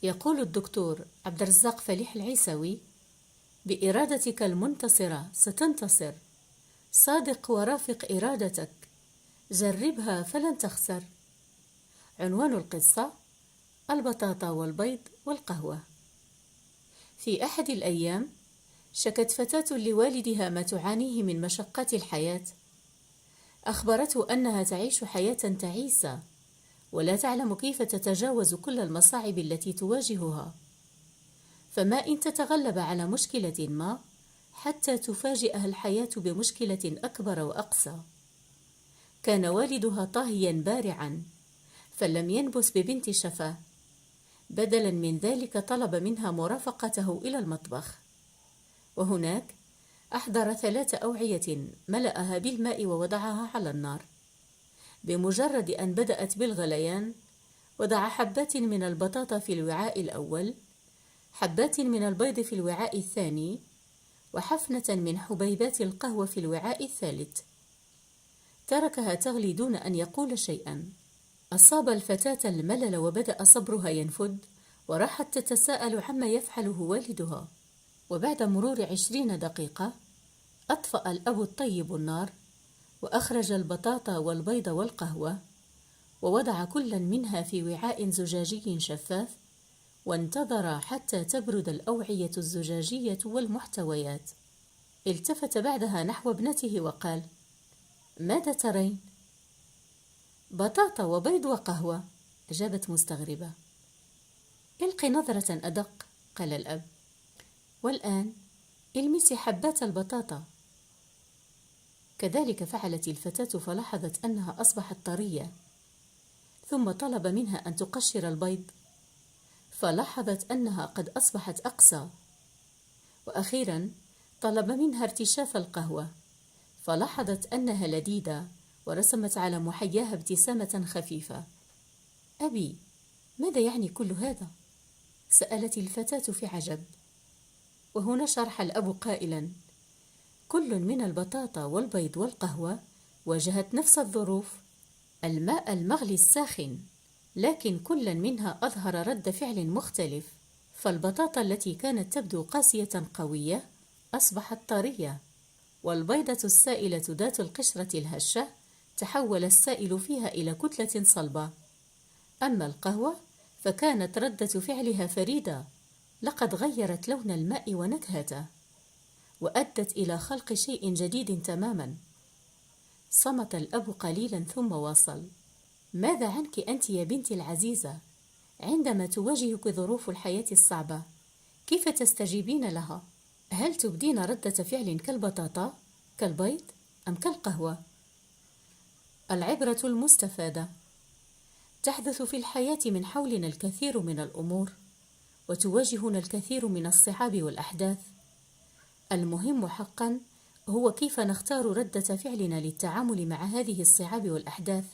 يقول الدكتور عبد الرزاق فليح العيسوي: بإرادتك المنتصرة ستنتصر، صادق ورافق إرادتك، جربها فلن تخسر. عنوان القصة: البطاطا والبيض والقهوة. في أحد الأيام شكت فتاة لوالدها ما تعانيه من مشقات الحياة. أخبرته أنها تعيش حياة تعيسة ولا تعلم كيف تتجاوز كل المصاعب التي تواجهها، فما إن تتغلب على مشكلة ما حتى تفاجئها الحياة بمشكلة أكبر وأقسى. كان والدها طاهيا بارعا، فلم ينبس ببنت شفاه، بدلا من ذلك طلب منها مرافقته إلى المطبخ، وهناك أحضر 3 أوعية ملأها بالماء ووضعها على النار. بمجرد أن بدأت بالغليان وضع حبات من البطاطا في الوعاء الأول، حبات من البيض في الوعاء الثاني، وحفنة من حبيبات القهوة في الوعاء الثالث. تركها تغلي دون أن يقول شيئا. أصاب الفتاة الملل وبدأ صبرها ينفد، وراحت تتساءل عما يفعله والدها. وبعد مرور 20 دقيقة أطفأ الأب الطيب النار، وأخرج البطاطا والبيض والقهوة، ووضع كل منها في وعاء زجاجي شفاف، وانتظر حتى تبرد الأوعية الزجاجية والمحتويات. التفت بعدها نحو ابنته وقال: ماذا ترين؟ بطاطا وبيض وقهوة، أجابت مستغربة. القي نظرة أدق، قال الأب. والآن المسي حبات البطاطا. كذلك فعلت الفتاة، فلاحظت أنها أصبحت طرية. ثم طلب منها أن تقشر البيض، فلاحظت أنها قد أصبحت أقسى. وأخيرا طلب منها ارتشاف القهوة، فلاحظت أنها لذيذة، ورسمت على محياها ابتسامة خفيفة. أبي، ماذا يعني كل هذا؟ سألت الفتاة في عجب. وهنا شرح الأب قائلا: كل من البطاطا والبيض والقهوة واجهت نفس الظروف، الماء المغلي الساخن، لكن كل منها أظهر رد فعل مختلف. فالبطاطا التي كانت تبدو قاسية قوية أصبحت طرية، والبيضة السائلة ذات القشرة الهشة تحول السائل فيها إلى كتلة صلبة. أما القهوة فكانت ردة فعلها فريدة، لقد غيرت لون الماء ونكهته، وأدت إلى خلق شيء جديد تماما. صمت الأب قليلا ثم واصل: ماذا عنك أنت يا بنتي العزيزة؟ عندما تواجهك ظروف الحياة الصعبة كيف تستجيبين لها؟ هل تبدين ردة فعل كالبطاطا، كالبيض، أم كالقهوة؟ العبرة المستفادة: تحدث في الحياة من حولنا الكثير من الأمور، وتواجهنا الكثير من الصعاب والأحداث. المهم حقا هو كيف نختار ردة فعلنا للتعامل مع هذه الصعاب والأحداث.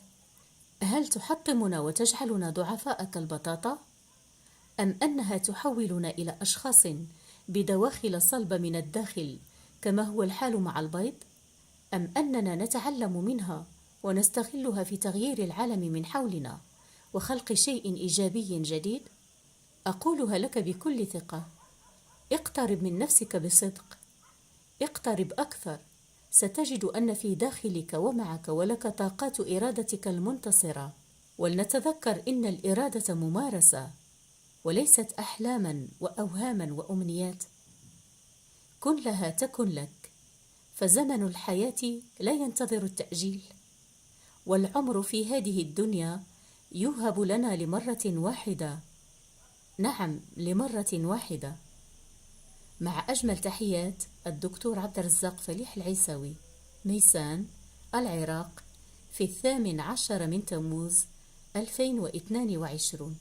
هل تحطمنا وتجعلنا ضعفاء كالبطاطا؟ أم أنها تحولنا إلى أشخاص بدواخل صلبة من الداخل كما هو الحال مع البيض؟ أم أننا نتعلم منها ونستغلها في تغيير العالم من حولنا وخلق شيء إيجابي جديد؟ أقولها لك بكل ثقة: اقترب من نفسك بصدق، اقترب أكثر، ستجد أن في داخلك ومعك ولك طاقات إرادتك المنتصرة. ولنتذكر إن الإرادة ممارسة وليست أحلاما وأوهاما وأمنيات. كن لها تكن لك، فزمن الحياة لا ينتظر التأجيل، والعمر في هذه الدنيا يوهب لنا لمرة واحدة. نعم، لمرة واحدة. مع أجمل تحيات الدكتور عبد الرزاق فليح العيسوي، ميسان، العراق، في 18 من تموز 2022.